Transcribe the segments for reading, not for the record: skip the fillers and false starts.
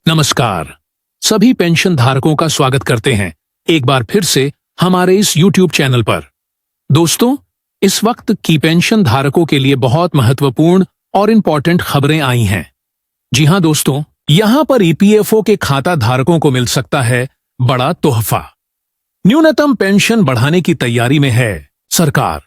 नमस्कार। सभी पेंशन धारकों का स्वागत करते हैं एक बार फिर से हमारे इस YouTube चैनल पर। दोस्तों, इस वक्त की पेंशन धारकों के लिए बहुत महत्वपूर्ण और इम्पोर्टेंट खबरें आई हैं। जी हां दोस्तों, यहां पर ईपीएफओ के खाता धारकों को मिल सकता है बड़ा तोहफा। न्यूनतम पेंशन बढ़ाने की तैयारी में है सरकार।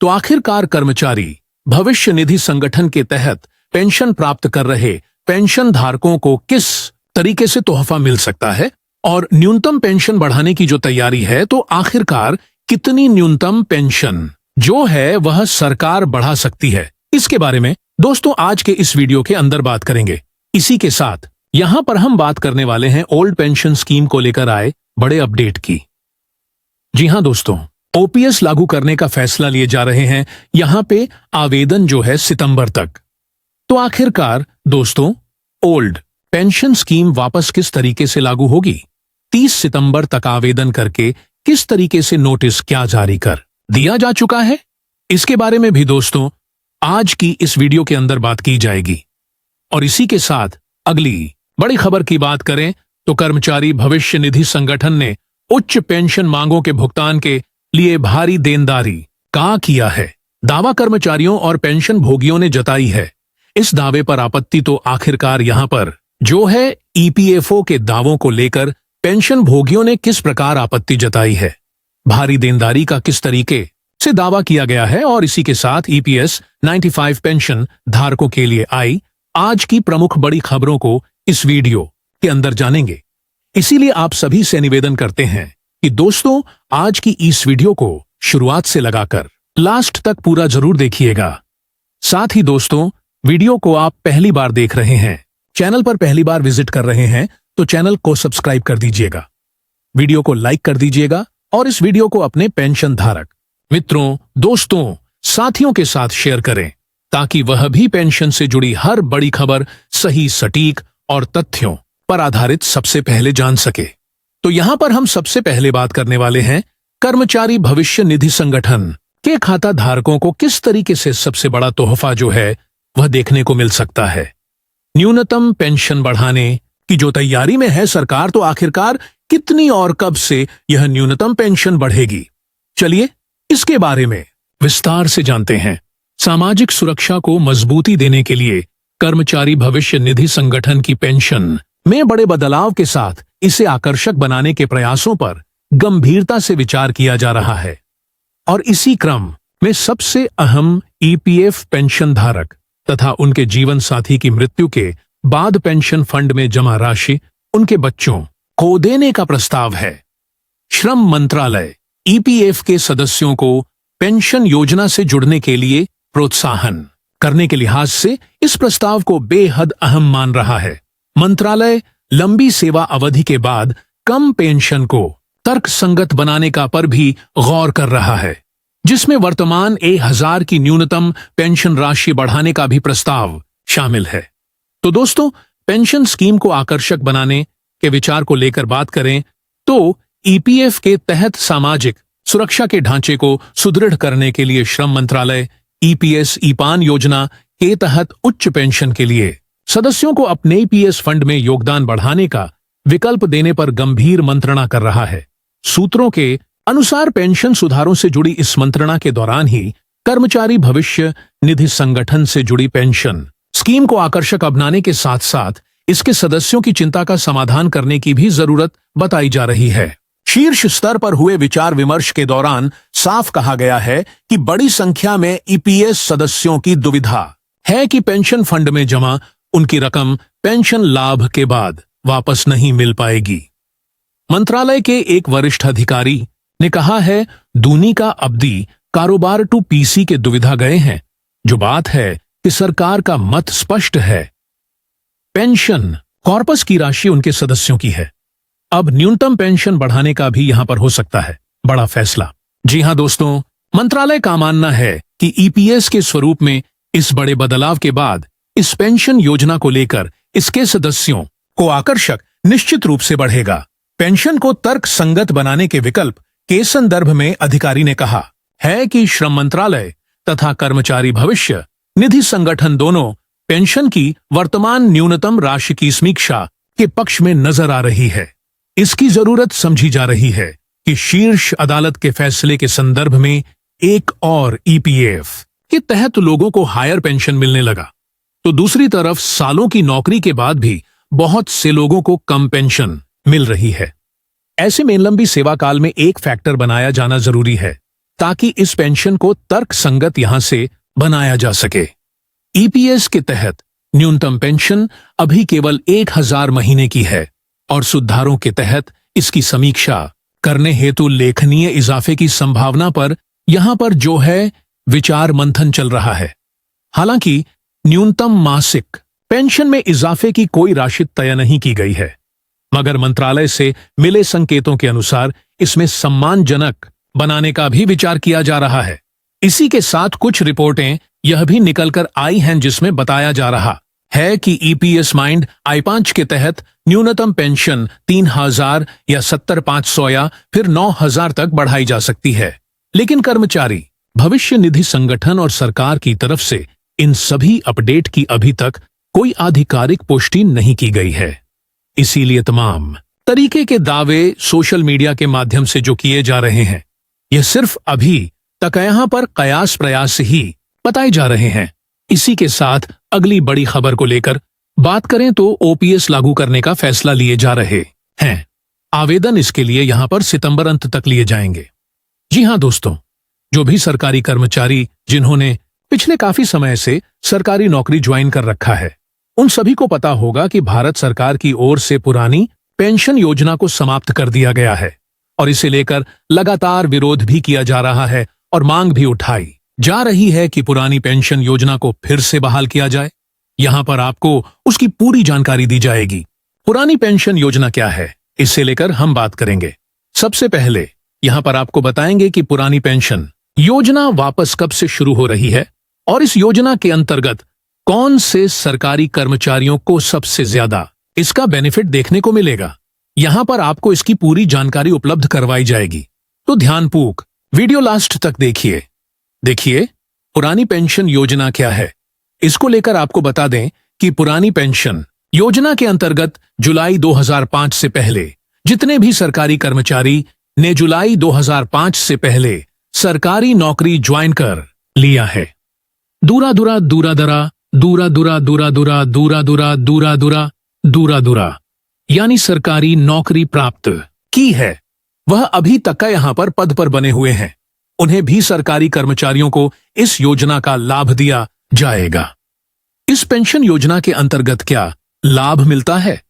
तो आखिरकार कर्मचारी भविष्य निधि संगठन के तहत पेंशन प्राप्त कर रहे पेंशन धारकों को किस तरीके से तोहफा मिल सकता है, और न्यूनतम पेंशन बढ़ाने की जो तैयारी है, तो आखिरकार कितनी न्यूनतम पेंशन जो है वह सरकार बढ़ा सकती है, इसके बारे में दोस्तों आज के इस वीडियो के अंदर बात करेंगे। इसी के साथ यहां पर हम बात करने वाले हैं ओल्ड पेंशन स्कीम को लेकर आए बड़े अपडेट की। जी हां दोस्तों, ओपीएस लागू करने का फैसला लिए जा रहे हैं। यहां पे आवेदन जो है सितंबर तक। तो आखिरकार दोस्तों, ओल्ड पेंशन स्कीम वापस किस तरीके से लागू होगी? 30 सितंबर तक आवेदन करके किस तरीके से नोटिस क्या जारी कर दिया जा चुका है, इसके बारे में भी दोस्तों आज की इस वीडियो के अंदर बात की जाएगी। और इसी के साथ अगली बड़ी खबर की बात करें तो कर्मचारी भविष्य निधि संगठन ने उच्च पेंशन मांगों के भुगतान के लिए भारी देनदारी का किया है। दावा कर्मचारियों और पेंशन भोगियों ने जताई है। इस दावे पर आपत्ति तो आखिरकार यहां पर जो है ईपीएफओ के दावों को लेकर पेंशन भोगियों ने किस प्रकार आपत्ति जताई है, भारी देनदारी का किस तरीके से दावा किया गया है, और इसी के साथ ईपीएस 95 पेंशन धारकों के लिए आई आज की प्रमुख बड़ी खबरों को इस वीडियो के अंदर जानेंगे। इसीलिए आप सभी से निवेदन करते हैं कि दोस्तों आज की इस वीडियो को शुरुआत से लगाकर लास्ट तक पूरा जरूर देखिएगा। साथ ही दोस्तों, वीडियो को आप पहली बार देख रहे हैं, चैनल पर पहली बार विजिट कर रहे हैं, तो चैनल को सब्सक्राइब कर दीजिएगा, वीडियो को लाइक कर दीजिएगा और इस वीडियो को अपने पेंशन धारक मित्रों, दोस्तों, साथियों के साथ शेयर करें ताकि वह भी पेंशन से जुड़ी हर बड़ी खबर सही, सटीक और तथ्यों पर आधारित सबसे पहले जान सके। तो यहां पर हम सबसे पहले बात करने वाले हैं कर्मचारी भविष्य निधि संगठन के खाता धारकों को किस तरीके से सबसे बड़ा तोहफा जो है वह देखने को मिल सकता है। न्यूनतम पेंशन बढ़ाने की जो तैयारी में है सरकार, तो आखिरकार कितनी और कब से यह न्यूनतम पेंशन बढ़ेगी, चलिए इसके बारे में विस्तार से जानते हैं। सामाजिक सुरक्षा को मजबूती देने के लिए कर्मचारी भविष्य निधि संगठन की पेंशन में बड़े बदलाव के साथ इसे आकर्षक बनाने के प्रयासों पर गंभीरता से विचार किया जा रहा है। और इसी क्रम में सबसे अहम ईपीएफ पेंशन धारक तथा उनके जीवन साथी की मृत्यु के बाद पेंशन फंड में जमा राशि उनके बच्चों को देने का प्रस्ताव है। श्रम मंत्रालय ईपीएफ के सदस्यों को पेंशन योजना से जुड़ने के लिए प्रोत्साहन करने के लिहाज से इस प्रस्ताव को बेहद अहम मान रहा है। मंत्रालय लंबी सेवा अवधि के बाद कम पेंशन को तर्कसंगत बनाने का पर भी गौर कर रहा है, जिसमें वर्तमान 1000 की न्यूनतम पेंशन राशि बढ़ाने का भी प्रस्ताव शामिल है। तो दोस्तों, पेंशन स्कीम को आकर्षक बनाने के विचार को लेकर बात करें तो ईपीएफ के तहत सामाजिक सुरक्षा के ढांचे को सुदृढ़ करने के लिए श्रम मंत्रालय ईपीएस ईपान योजना के तहत उच्च पेंशन के लिए सदस्यों को अपने ईपीएस फंड में योगदान बढ़ाने का विकल्प देने पर गंभीर मंत्रणा कर रहा है। सूत्रों के अनुसार पेंशन सुधारों से जुड़ी इस मंत्रणा के दौरान ही कर्मचारी भविष्य निधि संगठन से जुड़ी पेंशन स्कीम को आकर्षक बनाने के साथ साथ इसके सदस्यों की चिंता का समाधान करने की भी जरूरत बताई जा रही है। शीर्ष स्तर पर हुए विचार विमर्श के दौरान साफ कहा गया है कि बड़ी संख्या में ईपीएस सदस्यों की दुविधा है कि पेंशन फंड में जमा उनकी रकम पेंशन लाभ के बाद वापस नहीं मिल पाएगी। मंत्रालय के एक वरिष्ठ अधिकारी ने कहा है, दूनी का अवधि कारोबार टू पीसी के दुविधा गए हैं। जो बात है कि सरकार का मत स्पष्ट है, पेंशन कॉर्पस की राशि उनके सदस्यों की है। अब न्यूनतम पेंशन बढ़ाने का भी यहां पर हो सकता है बड़ा फैसला। जी हां दोस्तों, मंत्रालय का मानना है कि ईपीएस के स्वरूप में इस बड़े बदलाव के बाद इस पेंशन योजना को लेकर इसके सदस्यों को आकर्षक निश्चित रूप से बढ़ेगा। पेंशन को तर्क संगत बनाने के विकल्प के संदर्भ में अधिकारी ने कहा है कि श्रम मंत्रालय तथा कर्मचारी भविष्य निधि संगठन दोनों पेंशन की वर्तमान न्यूनतम राशि की समीक्षा के पक्ष में नजर आ रही है। इसकी जरूरत समझी जा रही है कि शीर्ष अदालत के फैसले के संदर्भ में एक और ईपीएफ के तहत लोगों को हायर पेंशन मिलने लगा, तो दूसरी तरफ सालों की नौकरी के बाद भी बहुत से लोगों को कम पेंशन मिल रही है। ऐसे में लंबी सेवा काल में एक फैक्टर बनाया जाना जरूरी है ताकि इस पेंशन को तर्कसंगत यहां से बनाया जा सके। ईपीएस के तहत न्यूनतम पेंशन अभी केवल 1000 महीने की है और सुधारों के तहत इसकी समीक्षा करने हेतु लेखनीय इजाफे की संभावना पर यहां पर जो है विचार मंथन चल रहा है। हालांकि न्यूनतम मासिक पेंशन में इजाफे की कोई राशि तय नहीं की गई है, मगर मंत्रालय से मिले संकेतों के अनुसार इसमें सम्मानजनक बनाने का भी विचार किया जा रहा है। इसी के साथ कुछ रिपोर्टें यह भी निकलकर आई हैं जिसमें बताया जा रहा है कि ईपीएस माइंड I5 के तहत न्यूनतम पेंशन 3000 या 70500 या फिर 9000 तक बढ़ाई जा सकती है। लेकिन कर्मचारी भविष्य निधि संगठन और सरकार की तरफ से इन सभी अपडेट की अभी तक कोई आधिकारिक पुष्टि नहीं की गई है। इसीलिए तमाम तरीके के दावे सोशल मीडिया के माध्यम से जो किए जा रहे हैं, यह सिर्फ अभी तक यहां पर कयास प्रयास ही बताए जा रहे हैं। इसी के साथ अगली बड़ी खबर को लेकर बात करें तो ओपीएस लागू करने का फैसला लिए जा रहे हैं। आवेदन इसके लिए यहां पर सितंबर अंत तक लिए जाएंगे। जी हां दोस्तों, जो भी सरकारी कर्मचारी जिन्होंने पिछले काफी समय से सरकारी नौकरी ज्वाइन कर रखा है, उन सभी को पता होगा कि भारत सरकार की ओर से पुरानी पेंशन योजना को समाप्त कर दिया गया है और इसे लेकर लगातार विरोध भी किया जा रहा है और मांग भी उठाई जा रही है कि पुरानी पेंशन योजना को फिर से बहाल किया जाए। यहां पर आपको उसकी पूरी जानकारी दी जाएगी। पुरानी पेंशन योजना क्या है, इससे लेकर हम बात करेंगे। सबसे पहले यहां पर आपको बताएंगे कि पुरानी पेंशन योजना वापस कब से शुरू हो रही है और इस योजना के अंतर्गत कौन से सरकारी कर्मचारियों को सबसे ज्यादा इसका बेनिफिट देखने को मिलेगा। यहां पर आपको इसकी पूरी जानकारी उपलब्ध करवाई जाएगी, तो ध्यानपूर्वक वीडियो लास्ट तक देखिए पुरानी पेंशन योजना क्या है। इसको लेकर आपको बता दें कि पुरानी पेंशन योजना के अंतर्गत जुलाई 2005 से पहले जितने भी सरकारी कर्मचारी ने जुलाई 2005 से पहले सरकारी नौकरी ज्वाइन कर लिया है, दूरा दुरा यानी सरकारी नौकरी प्राप्त की है, वह अभी तक का यहां पर पद पर बने हुए हैं, उन्हें भी सरकारी कर्मचारियों को इस योजना का लाभ दिया जाएगा। इस पेंशन योजना के अंतर्गत क्या लाभ मिलता है,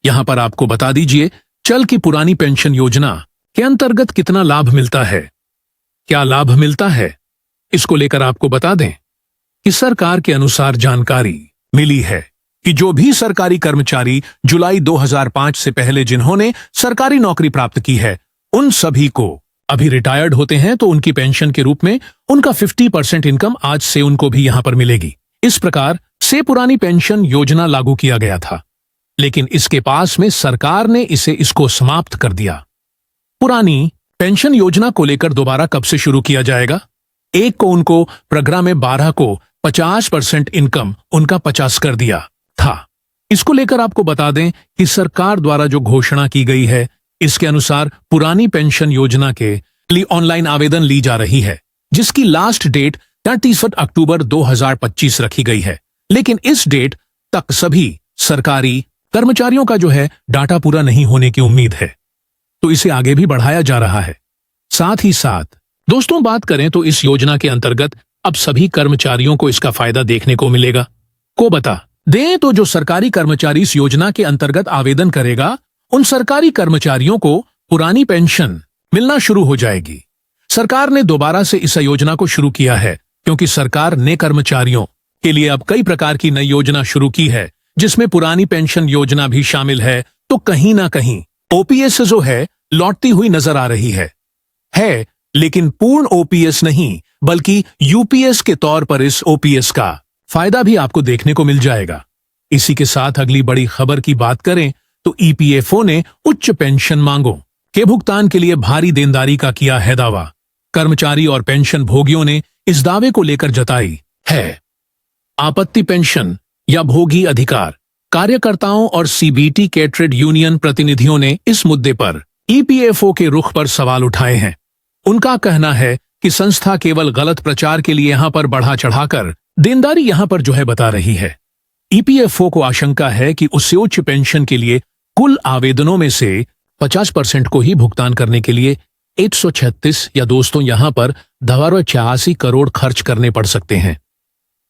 यहां पर आपको बता दीजिए चल की पुरानी पेंशन योजना के अंतर्गत कितना लाभ मिलता है। क्या लाभ मिलता है, इसको लेकर आपको बता दें कि सरकार के अनुसार जानकारी मिली है कि जो भी सरकारी कर्मचारी जुलाई 2005 से पहले जिन्होंने सरकारी नौकरी प्राप्त की है, उन सभी को अभी रिटायर्ड होते हैं तो उनकी पेंशन के रूप में उनका 50% इनकम आज से उनको भी यहां पर मिलेगी। इस प्रकार से पुरानी पेंशन योजना लागू किया गया था, लेकिन इसके पास में सरकार ने इसको समाप्त कर दिया। पुरानी पेंशन योजना को लेकर दोबारा कब से शुरू किया जाएगा। 1 को उनको प्रोग्राम में 12 को 50% इनकम उनका 50 कर दिया था। इसको लेकर आपको बता दें कि सरकार द्वारा जो घोषणा की गई है, इसके अनुसार पुरानी पेंशन योजना के लिए ऑनलाइन आवेदन ली जा रही है, जिसकी लास्ट डेट 31 अक्टूबर 2025 रखी गई है। लेकिन इस डेट तक सभी सरकारी कर्मचारियों का जो है डाटा पूरा नहीं होने की उम्मीद है, तो इसे आगे भी बढ़ाया जा रहा है। साथ ही साथ दोस्तों बात करें तो इस योजना के अंतर्गत अब सभी कर्मचारियों को इसका फायदा देखने को मिलेगा। को बता दें तो जो सरकारी कर्मचारी इस योजना के अंतर्गत आवेदन करेगा, उन सरकारी कर्मचारियों को पुरानी पेंशन मिलना शुरू हो जाएगी। सरकार ने दोबारा से इस योजना को शुरू किया है क्योंकि सरकार ने कर्मचारियों के लिए अब कई प्रकार की नई योजना शुरू की है, जिसमें पुरानी पेंशन योजना भी शामिल है। तो कहीं ना कहीं ओपीएस जो है लौटती हुई नजर आ रही है, लेकिन पूर्ण ओपीएस नहीं बल्कि यूपीएस के तौर पर इस ओपीएस का फायदा भी आपको देखने को मिल जाएगा। इसी के साथ अगली बड़ी खबर की बात करें तो ईपीएफओ ने उच्च पेंशन मांगों के भुगतान के लिए भारी देनदारी का किया है दावा। कर्मचारी और पेंशन भोगियों ने इस दावे को लेकर जताई है आपत्ति। पेंशन या भोगी अधिकार कार्यकर्ताओं और सीबीटी के ट्रेड यूनियन प्रतिनिधियों ने इस मुद्दे पर ईपीएफओ के रुख पर सवाल उठाए हैं। उनका कहना है कि संस्था केवल गलत प्रचार के लिए यहां पर बढ़ा चढ़ाकर देनदारी यहां पर जो है बता रही है। ईपीएफओ को आशंका है कि उससे उच्च पेंशन के लिए कुल आवेदनों में से 50% को ही भुगतान करने के लिए 136 या दोस्तों यहां पर 82 करोड़ खर्च करने पड़ सकते हैं।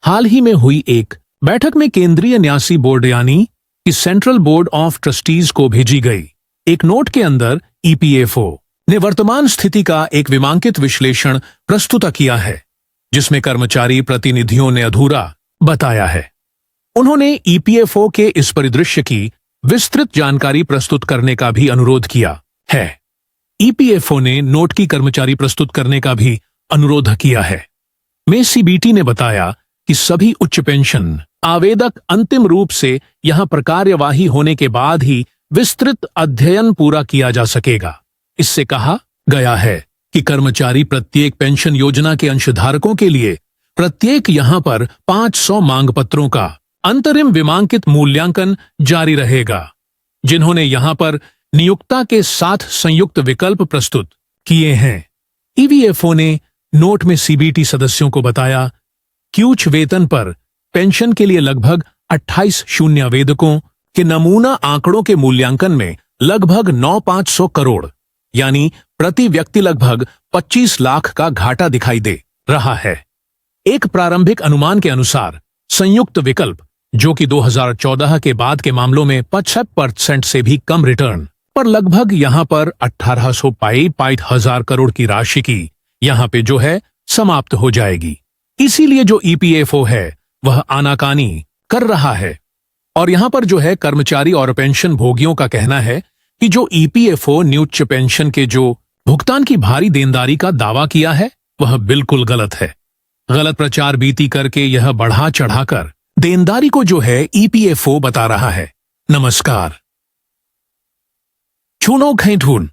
हाल ही में हुई एक बैठक में केंद्रीय न्यासी बोर्ड यानी कि सेंट्रल बोर्ड ऑफ ट्रस्टीज को भेजी गई एक नोट के अंदर ईपीएफओ ने वर्तमान स्थिति का एक विमांकित विश्लेषण प्रस्तुत किया है, जिसमें कर्मचारी प्रतिनिधियों ने अधूरा बताया है। उन्होंने ईपीएफओ के इस परिदृश्य की विस्तृत जानकारी प्रस्तुत करने का भी अनुरोध किया है। ईपीएफओ ने नोट की कर्मचारी प्रस्तुत करने का भी अनुरोध किया है। में सीबीटी ने बताया कि सभी उच्च पेंशन आवेदक अंतिम रूप से यहां पर कार्यवाही होने के बाद ही विस्तृत अध्ययन पूरा किया जा सकेगा। इससे कहा गया है कि कर्मचारी प्रत्येक पेंशन योजना के अंशधारकों के लिए प्रत्येक यहां पर 500 मांग पत्रों का अंतरिम विमांकित मूल्यांकन जारी रहेगा, जिन्होंने यहां पर नियुक्ता के साथ संयुक्त विकल्प प्रस्तुत किए हैं। ईपीएफओ ने नोट में सीबीटी सदस्यों को बताया कि उच्च वेतन पर पेंशन के लिए लगभग 28 शून्य आवेदकों के नमूना आंकड़ों के मूल्यांकन में लगभग 9,500 करोड़ यानी प्रति व्यक्ति लगभग 25 लाख का घाटा दिखाई दे रहा है। एक प्रारंभिक अनुमान के अनुसार संयुक्त विकल्प, जो कि 2014 के बाद के मामलों में 50% से भी कम रिटर्न पर लगभग यहां पर 1800 करोड़ की राशि की यहां पे जो है समाप्त हो जाएगी। इसीलिए जो ईपीएफओ है वह आनाकानी कर रहा है। और यहां पर जो है कर्मचारी और पेंशन भोगियों का कहना है कि जो ईपीएफओ नियुच्च पेंशन के जो भुगतान की भारी देनदारी का दावा किया है वह बिल्कुल गलत है। गलत प्रचार बीती करके यह बढ़ा चढ़ाकर देनदारी को जो है ईपीएफओ बता रहा है। नमस्कार। छूनो खैठून।